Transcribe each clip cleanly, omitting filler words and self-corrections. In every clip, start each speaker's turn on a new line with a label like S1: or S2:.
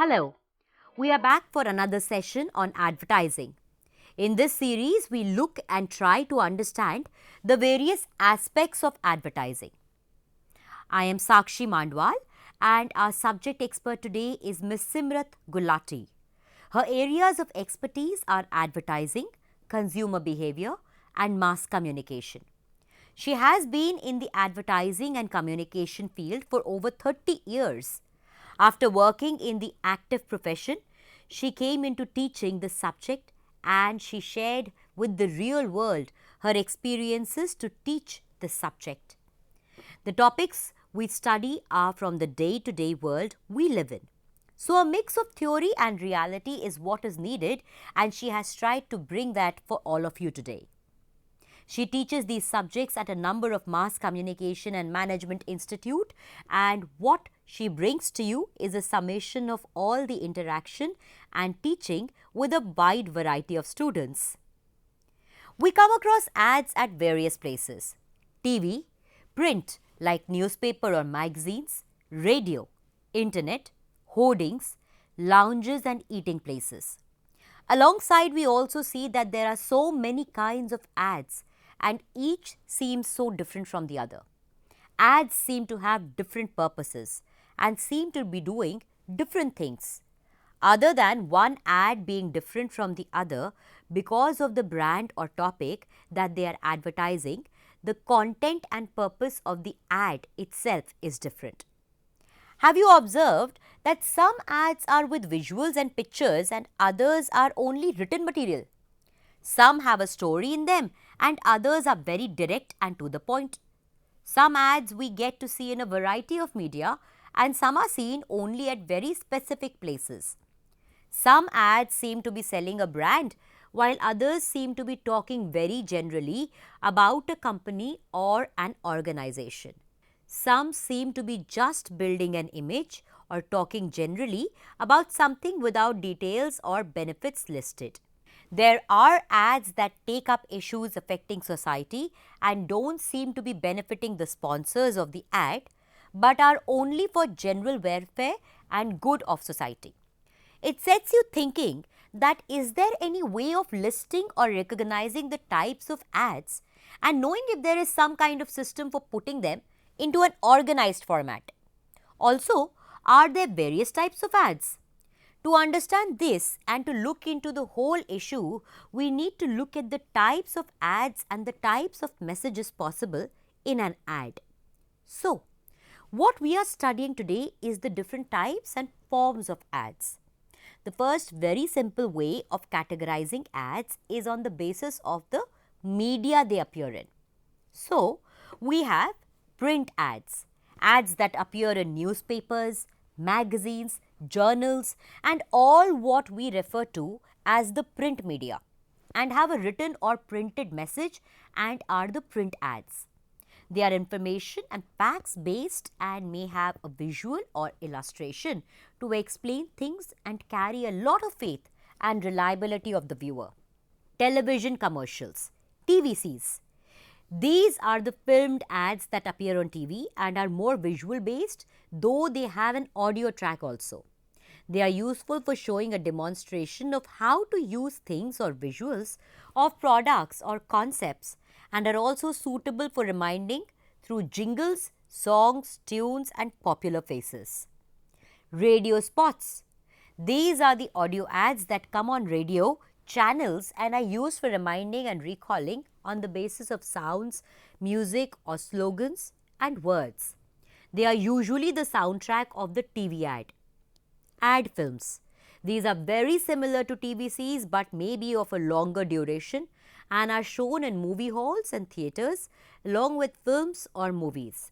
S1: Hello, we are back for another session on advertising. In this series, we look and try to understand the various aspects of advertising. I am Sakshi Mandwal and our subject expert today is Ms. Simrat Gulati. Her areas of expertise are advertising, consumer behavior and mass communication. She has been in the advertising and communication field for over 30 years. After working in the active profession, she came into teaching the subject and she shared with the real world her experiences to teach the subject. The topics we study are from the day-to-day world we live in. So a mix of theory and reality is what is needed, and she has tried to bring that for all of you today. She teaches these subjects at a number of mass communication and management institute, and what she brings to you is a summation of all the interaction and teaching with a wide variety of students. We come across ads at various places: TV, print like newspaper or magazines, radio, internet, hoardings, lounges and eating places. Alongside, we also see that there are so many kinds of ads and each seems so different from the other. Ads seem to have different purposes and seem to be doing different things. Other than one ad being different from the other because of the brand or topic that they are advertising, the content and purpose of the ad itself is different. Have you observed that some ads are with visuals and pictures and others are only written material? Some have a story in them and others are very direct and to the point. Some ads we get to see in a variety of media and some are seen only at very specific places. Some ads seem to be selling a brand while others seem to be talking very generally about a company or an organization. Some seem to be just building an image or talking generally about something without details or benefits listed. There are ads that take up issues affecting society and don't seem to be benefiting the sponsors of the ad, but are only for general welfare and good of society. It sets you thinking that is there any way of listing or recognizing the types of ads and knowing if there is some kind of system for putting them into an organized format. Also, are there various types of ads? To understand this and to look into the whole issue, we need to look at the types of ads and the types of messages possible in an ad. So, what we are studying today is the different types and forms of ads. The first very simple way of categorizing ads is on the basis of the media they appear in. So, we have print ads, ads that appear in newspapers, magazines, journals and all what we refer to as the print media and have a written or printed message and are the print ads. They are information and facts based and may have a visual or illustration to explain things and carry a lot of faith and reliability of the viewer. Television commercials, TVCs. These are the filmed ads that appear on TV and are more visual based, though they have an audio track also. They are useful for showing a demonstration of how to use things or visuals of products or concepts and are also suitable for reminding through jingles, songs, tunes and popular faces. Radio spots. These are the audio ads that come on radio channels and are used for reminding and recalling on the basis of sounds, music or slogans and words. They are usually the soundtrack of the TV ad. Ad films. These are very similar to TVCs but may be of a longer duration and are shown in movie halls and theatres along with films or movies.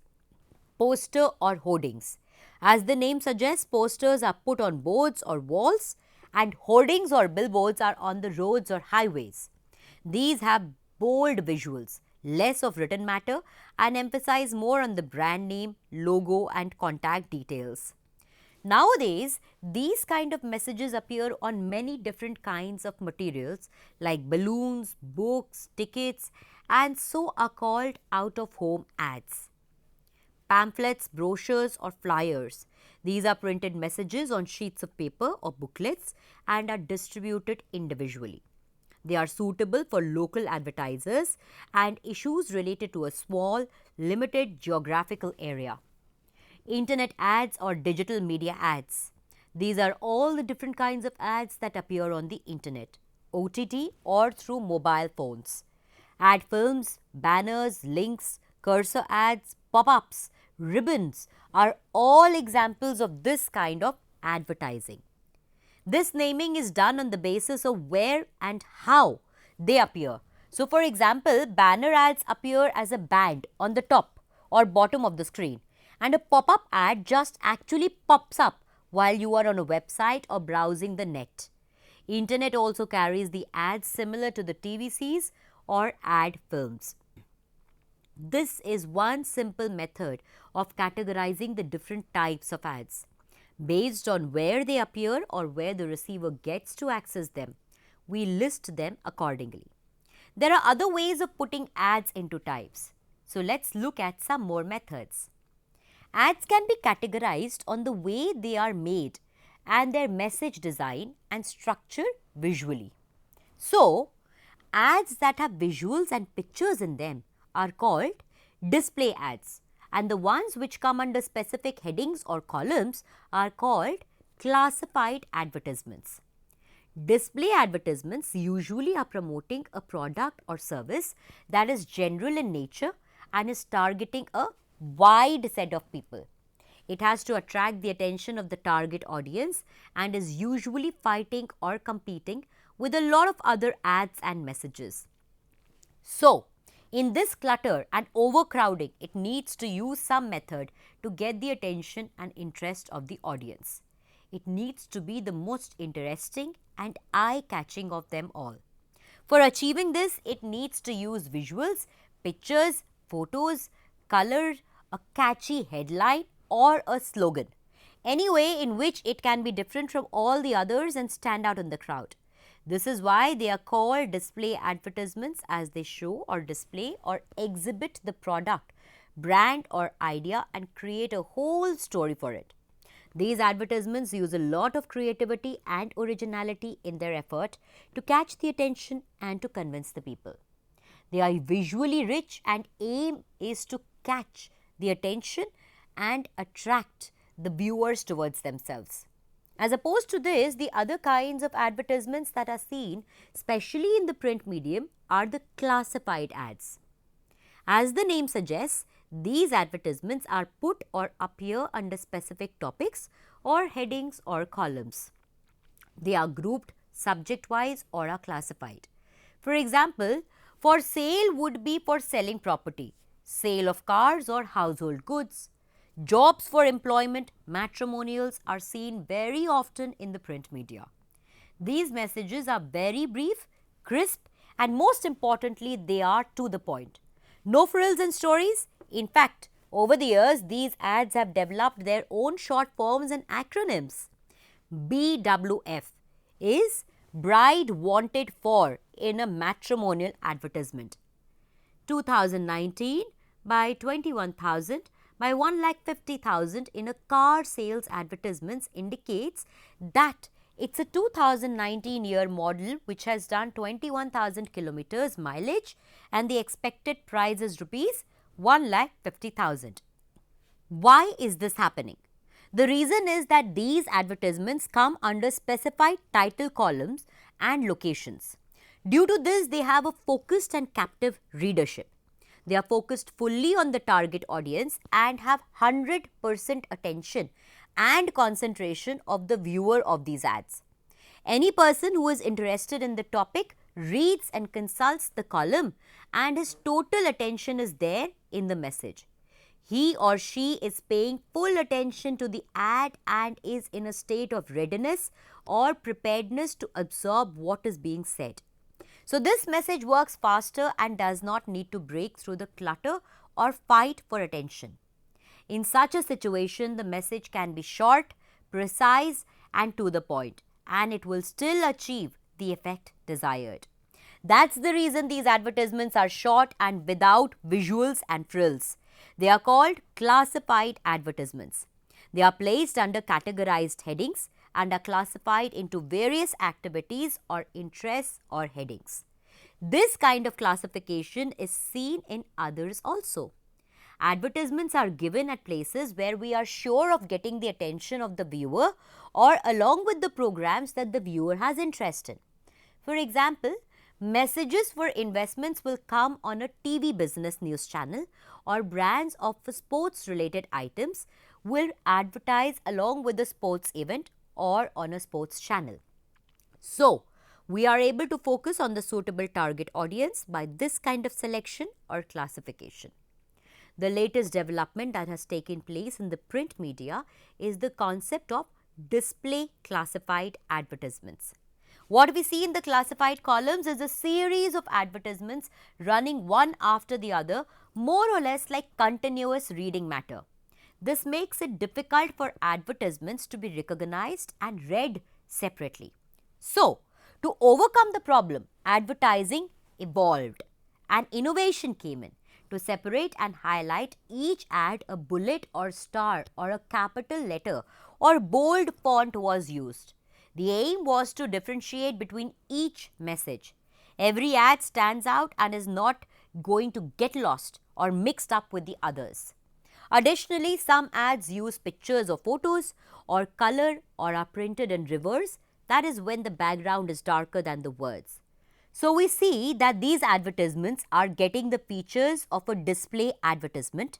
S1: Poster or hoardings. As the name suggests, posters are put on boards or walls and hoardings or billboards are on the roads or highways. These have bold visuals, less of written matter and emphasize more on the brand name, logo and contact details. Nowadays, these kind of messages appear on many different kinds of materials like balloons, books, tickets and so are called out-of-home ads. Pamphlets, brochures or flyers. These are printed messages on sheets of paper or booklets and are distributed individually. They are suitable for local advertisers and issues related to a small, limited geographical area. Internet ads or digital media ads. These are all the different kinds of ads that appear on the internet, OTT or through mobile phones. Ad films, banners, links, cursor ads, pop-ups, ribbons are all examples of this kind of advertising. This naming is done on the basis of where and how they appear. So, for example, banner ads appear as a band on the top or bottom of the screen and a pop-up ad just actually pops up while you are on a website or browsing the net. Internet also carries the ads similar to the TVCs or ad films. This is one simple method of categorizing the different types of ads. Based on where they appear or where the receiver gets to access them, we list them accordingly. There are other ways of putting ads into types. So let's look at some more methods. Ads can be categorized on the way they are made and their message design and structure visually. So, ads that have visuals and pictures in them are called display ads, and the ones which come under specific headings or columns are called classified advertisements. Display advertisements usually are promoting a product or service that is general in nature and is targeting a wide set of people. It has to attract the attention of the target audience and is usually fighting or competing with a lot of other ads and messages. So, in this clutter and overcrowding, it needs to use some method to get the attention and interest of the audience. It needs to be the most interesting and eye-catching of them all. For achieving this, it needs to use visuals, pictures, photos, color, a catchy headline or a slogan. Any way in which it can be different from all the others and stand out in the crowd. This is why they are called display advertisements, as they show or display or exhibit the product, brand or idea and create a whole story for it. These advertisements use a lot of creativity and originality in their effort to catch the attention and to convince the people. They are visually rich and aim is to catch the attention and attract the viewers towards themselves. As opposed to this, the other kinds of advertisements that are seen, especially in the print medium, are the classified ads. As the name suggests, these advertisements are put or appear under specific topics or headings or columns. They are grouped subject-wise or are classified. For example, for sale would be for selling property, sale of cars or household goods. Jobs for employment, matrimonials are seen very often in the print media. These messages are very brief, crisp and most importantly, they are to the point. No frills and stories. In fact, over the years, these ads have developed their own short forms and acronyms. BWF is Bride Wanted For in a matrimonial advertisement. 2019 by 21,000 by 1,50,000 in a car sales advertisements indicates that it's a 2019 year model which has done 21,000 kilometers mileage and the expected price is rupees 1,50,000. Why is this happening? The reason is that these advertisements come under specified title columns and locations. Due to this, they have a focused and captive readership. They are focused fully on the target audience and have 100% attention and concentration of the viewer of these ads. Any person who is interested in the topic reads and consults the column, and his total attention is there in the message. He or she is paying full attention to the ad and is in a state of readiness or preparedness to absorb what is being said. So this message works faster and does not need to break through the clutter or fight for attention. In such a situation, the message can be short, precise and to the point, and it will still achieve the effect desired. That's the reason these advertisements are short and without visuals and frills. They are called classified advertisements. They are placed under categorized headings and are classified into various activities or interests or headings. This kind of classification is seen in others also. Advertisements are given at places where we are sure of getting the attention of the viewer or along with the programs that the viewer has interest in. For example, messages for investments will come on a TV business news channel, or brands of sports related items will advertise along with the sports event or on a sports channel. So, we are able to focus on the suitable target audience by this kind of selection or classification. The latest development that has taken place in the print media is the concept of display classified advertisements. What we see in the classified columns is a series of advertisements running one after the other, more or less like continuous reading matter. This makes it difficult for advertisements to be recognized and read separately. So, to overcome the problem, advertising evolved and innovation came in. To separate and highlight each ad, a bullet or star or a capital letter or bold font was used. The aim was to differentiate between each message. Every ad stands out and is not going to get lost or mixed up with the others. Additionally, some ads use pictures or photos or color or are printed in reverse, that is when the background is darker than the words. So we see that these advertisements are getting the features of a display advertisement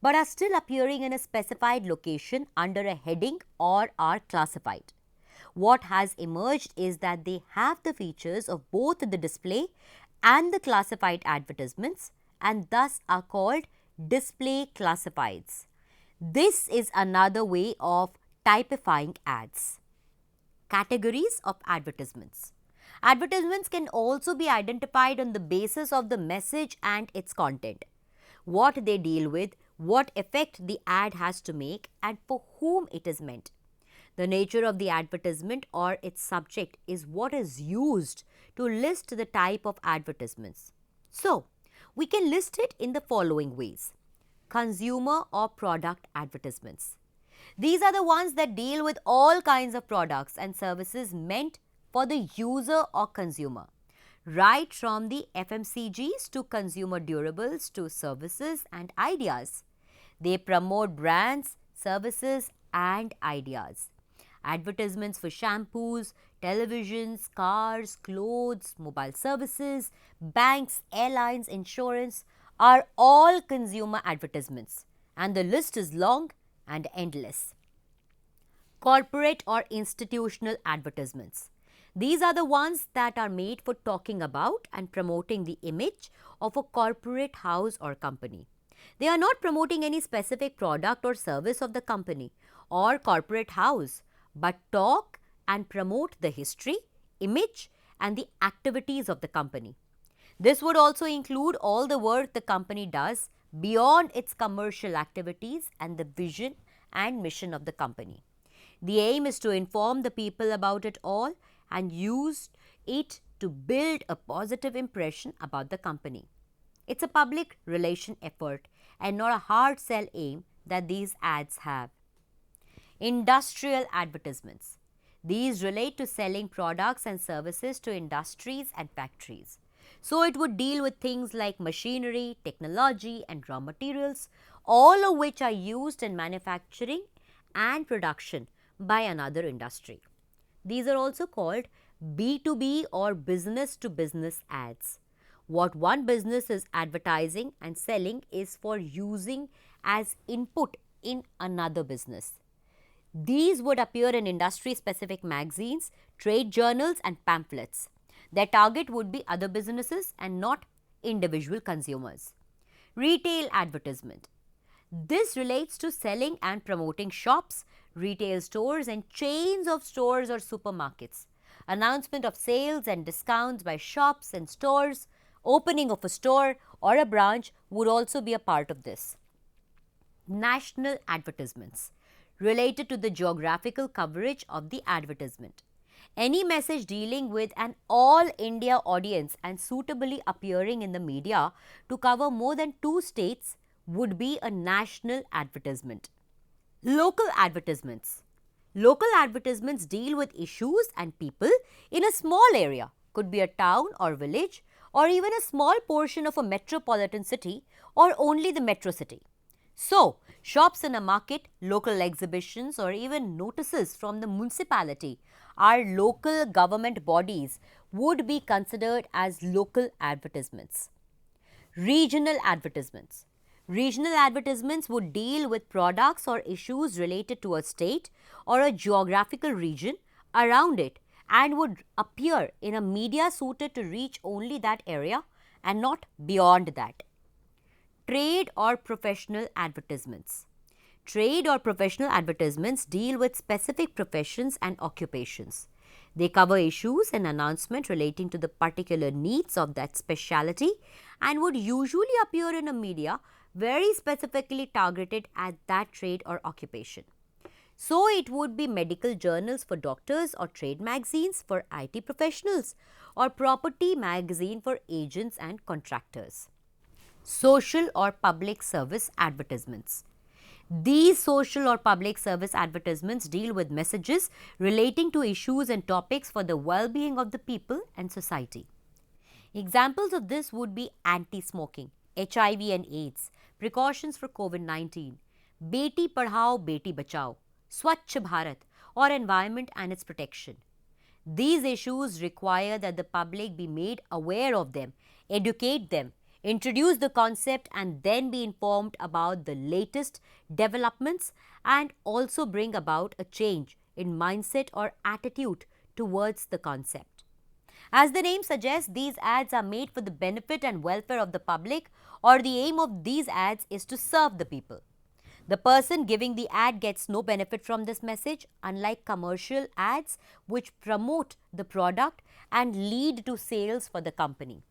S1: but are still appearing in a specified location under a heading or are classified. What has emerged is that they have the features of both the display and the classified advertisements and thus are called display classifieds. This is another way of typifying ads. Categories of advertisements. Advertisements can also be identified on the basis of the message and its content, what they deal with, what effect the ad has to make, and for whom it is meant. The nature of the advertisement or its subject is what is used to list the type of advertisements. So, we can list it in the following ways. Consumer or product advertisements. These are the ones that deal with all kinds of products and services meant for the user or consumer, right from the FMCGs to consumer durables to services and ideas. They promote brands, services and ideas. Advertisements for shampoos, televisions, cars, clothes, mobile services, banks, airlines, insurance are all consumer advertisements, and the list is long and endless. Corporate or institutional advertisements. These are the ones that are made for talking about and promoting the image of a corporate house or company. They are not promoting any specific product or service of the company or corporate house, but talk and promote the history, image, and the activities of the company. This would also include all the work the company does beyond its commercial activities and the vision and mission of the company. The aim is to inform the people about it all and use it to build a positive impression about the company. It's a public relation effort and not a hard sell aim that these ads have. Industrial advertisements. These relate to selling products and services to industries and factories. So it would deal with things like machinery, technology and raw materials, all of which are used in manufacturing and production by another industry. These are also called B2B or business to business ads. What one business is advertising and selling is for using as input in another business. These would appear in industry specific magazines, trade journals and pamphlets. Their target would be other businesses and not individual consumers. Retail advertisement. This relates to selling and promoting shops, retail stores and chains of stores or supermarkets. Announcement of sales and discounts by shops and stores, opening of a store or a branch would also be a part of this. National advertisements related to the geographical coverage of the advertisement. Any message dealing with an all India audience and suitably appearing in the media to cover more than 2 states would be a national advertisement. Local advertisements. Local advertisements deal with issues and people in a small area, could be a town or village, or even a small portion of a metropolitan city or only the metro city. So, shops in a market, local exhibitions or even notices from the municipality, our local government bodies would be considered as local advertisements. Regional advertisements. Regional advertisements would deal with products or issues related to a state or a geographical region around it and would appear in a media suited to reach only that area and not beyond that. Trade or professional advertisements. Trade or professional advertisements deal with specific professions and occupations. They cover issues and announcements relating to the particular needs of that specialty and would usually appear in a media very specifically targeted at that trade or occupation. So, it would be medical journals for doctors or trade magazines for IT professionals or property magazine for agents and contractors. Social or public service advertisements. These social or public service advertisements deal with messages relating to issues and topics for the well-being of the people and society. Examples of this would be anti-smoking, HIV and AIDS, precautions for COVID-19, Beti Padhao, Beti Bachao, Swachh Bharat or environment and its protection. These issues require that the public be made aware of them, educate them, introduce the concept and then be informed about the latest developments and also bring about a change in mindset or attitude towards the concept. As the name suggests, these ads are made for the benefit and welfare of the public, or the aim of these ads is to serve the people. The person giving the ad gets no benefit from this message, unlike commercial ads which promote the product and lead to sales for the company.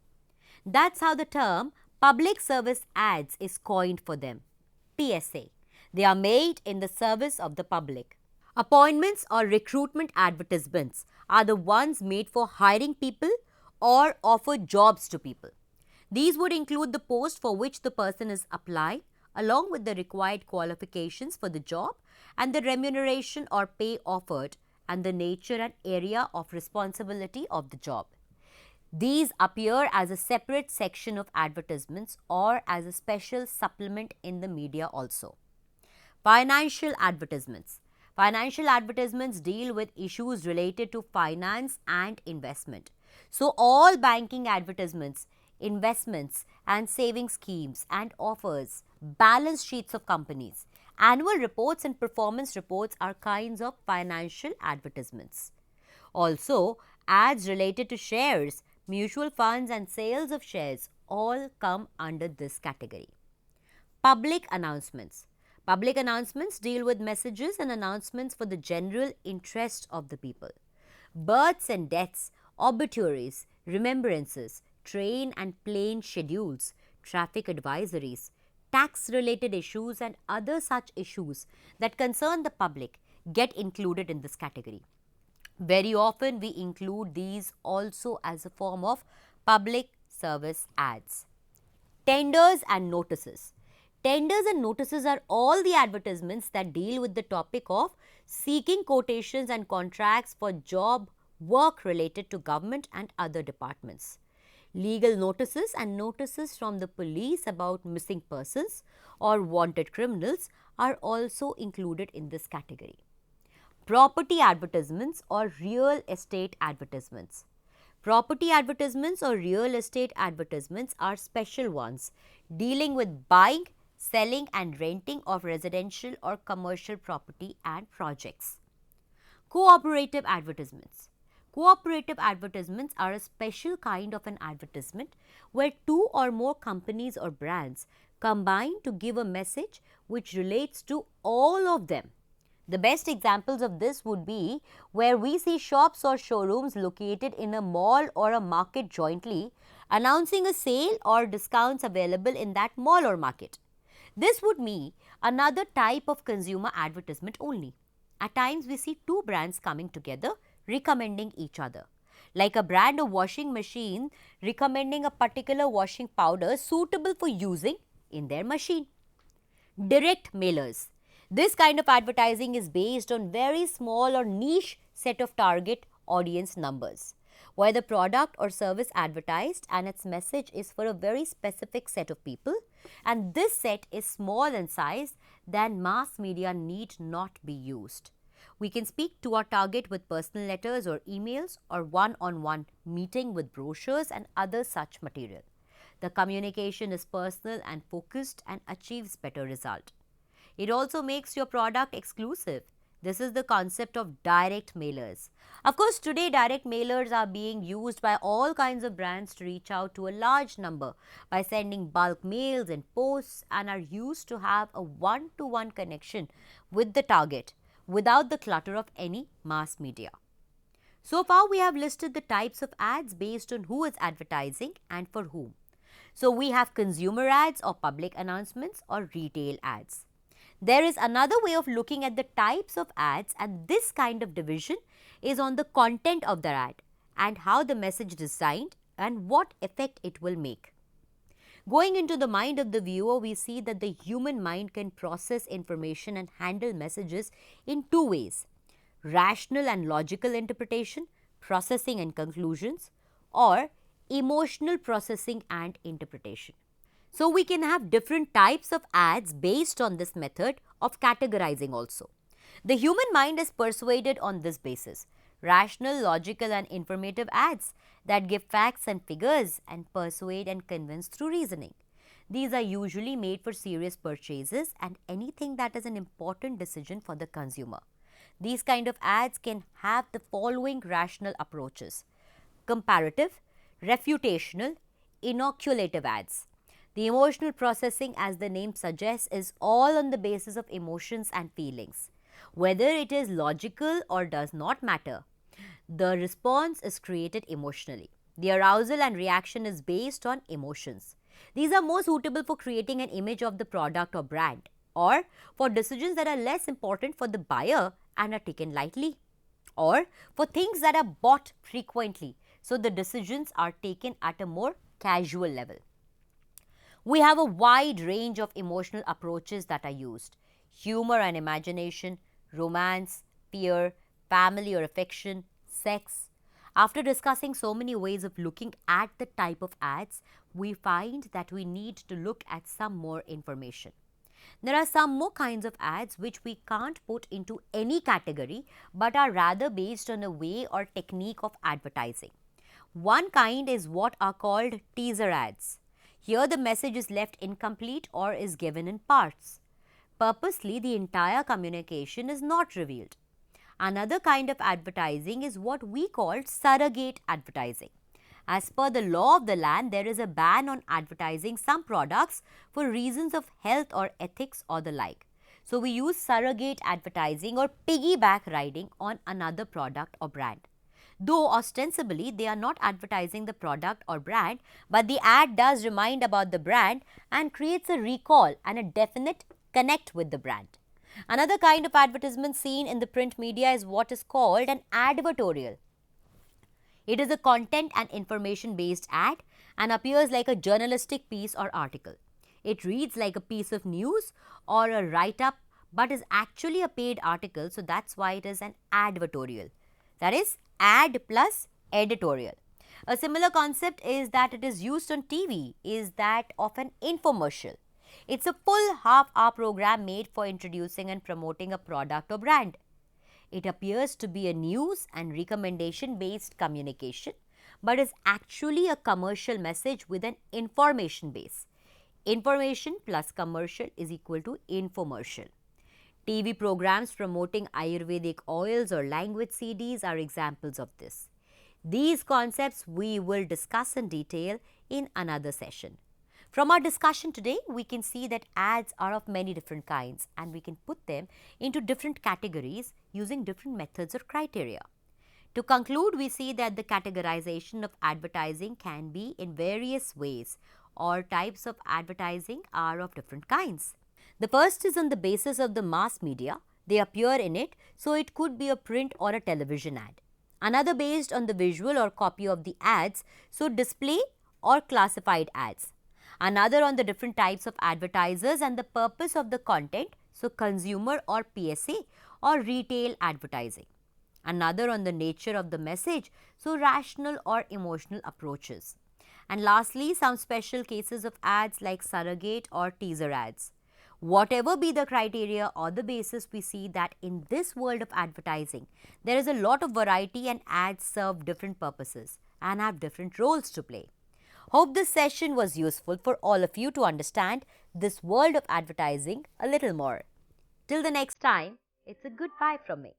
S1: That's how the term public service ads is coined for them. PSA. They are made in the service of the public. Appointments or recruitment advertisements are the ones made for hiring people or offer jobs to people. These would include the post for which the person is applying, along with the required qualifications for the job and the remuneration or pay offered and the nature and area of responsibility of the job. These appear as a separate section of advertisements or as a special supplement in the media also. Financial advertisements. Financial advertisements deal with issues related to finance and investment. So, all banking advertisements, investments and saving schemes and offers, balance sheets of companies, annual reports and performance reports are kinds of financial advertisements. Also, ads related to shares, mutual funds and sales of shares all come under this category. Public announcements. Public announcements deal with messages and announcements for the general interest of the people. Births and deaths, obituaries, remembrances, train and plane schedules, traffic advisories, tax-related issues and other such issues that concern the public get included in this category. Very often we include these also as a form of public service ads. Tenders and notices. Tenders and notices are all the advertisements that deal with the topic of seeking quotations and contracts for job work related to government and other departments. Legal notices and notices from the police about missing persons or wanted criminals are also included in this category. Property advertisements or real estate advertisements. Property advertisements or real estate advertisements are special ones dealing with buying, selling and renting of residential or commercial property and projects. Cooperative advertisements. Cooperative advertisements are a special kind of an advertisement where two or more companies or brands combine to give a message which relates to all of them. The best examples of this would be where we see shops or showrooms located in a mall or a market jointly announcing a sale or discounts available in that mall or market. This would mean another type of consumer advertisement only. At times we see two brands coming together recommending each other, like a brand of washing machine recommending a particular washing powder suitable for using in their machine. Direct mailers. This kind of advertising is based on very small or niche set of target audience numbers, where the product or service advertised and its message is for a very specific set of people, and this set is small in size, then mass media need not be used. We can speak to our target with personal letters or emails or one-on-one meeting with brochures and other such material. The communication is personal and focused and achieves better result. It also makes your product exclusive. This is the concept of direct mailers. Of course, today direct mailers are being used by all kinds of brands to reach out to a large number by sending bulk mails and posts, and are used to have a one-to-one connection with the target without the clutter of any mass media. So far, we have listed the types of ads based on who is advertising and for whom. So, we have consumer ads or public announcements or retail ads. There is another way of looking at the types of ads, and this kind of division is on the content of the ad and how the message is designed and what effect it will make. Going into the mind of the viewer, we see that the human mind can process information and handle messages in two ways: rational and logical interpretation, processing and conclusions, or emotional processing and interpretation. So, we can have different types of ads based on this method of categorizing also. The human mind is persuaded on this basis: rational, logical and informative ads that give facts and figures and persuade and convince through reasoning. These are usually made for serious purchases and anything that is an important decision for the consumer. These kind of ads can have the following rational approaches: comparative, refutational, inoculative ads. The emotional processing, as the name suggests, is all on the basis of emotions and feelings. Whether it is logical or does not matter, the response is created emotionally. The arousal and reaction is based on emotions. These are more suitable for creating an image of the product or brand, or for decisions that are less important for the buyer and are taken lightly, or for things that are bought frequently, so the decisions are taken at a more casual level. We have a wide range of emotional approaches that are used: humor and imagination, romance, fear, family or affection, sex. After discussing so many ways of looking at the type of ads, we find that we need to look at some more information. There are some more kinds of ads which we can't put into any category but are rather based on a way or technique of advertising. One kind is what are called teaser ads. Here the message is left incomplete or is given in parts. Purposely, the entire communication is not revealed. Another kind of advertising is what we call surrogate advertising. As per the law of the land, there is a ban on advertising some products for reasons of health or ethics or the like. So, we use surrogate advertising or piggyback riding on another product or brand. Though ostensibly they are not advertising the product or brand, but the ad does remind about the brand and creates a recall and a definite connect with the brand. Another kind of advertisement seen in the print media is what is called an advertorial. It is a content and information based ad and appears like a journalistic piece or article. It reads like a piece of news or a write-up but is actually a paid article, so that's why it is an advertorial. That is ad plus editorial. A similar concept is that it is used on TV is that of an infomercial. It's a full half-hour program made for introducing and promoting a product or brand. It appears to be a news and recommendation based communication but is actually a commercial message with an information base. Information plus commercial is equal to infomercial. TV programs promoting Ayurvedic oils or language CDs are examples of this. These concepts we will discuss in detail in another session. From our discussion today, we can see that ads are of many different kinds and we can put them into different categories using different methods or criteria. To conclude, we see that the categorization of advertising can be in various ways, or types of advertising are of different kinds. The first is on the basis of the mass media. They appear in it, so it could be a print or a television ad. Another based on the visual or copy of the ads, so display or classified ads. Another on the different types of advertisers and the purpose of the content, so consumer or PSA or retail advertising. Another on the nature of the message, so rational or emotional approaches. And lastly, some special cases of ads like surrogate or teaser ads. Whatever be the criteria or the basis, we see that in this world of advertising, there is a lot of variety and ads serve different purposes and have different roles to play. Hope this session was useful for all of you to understand this world of advertising a little more. Till the next time, it's a goodbye from me.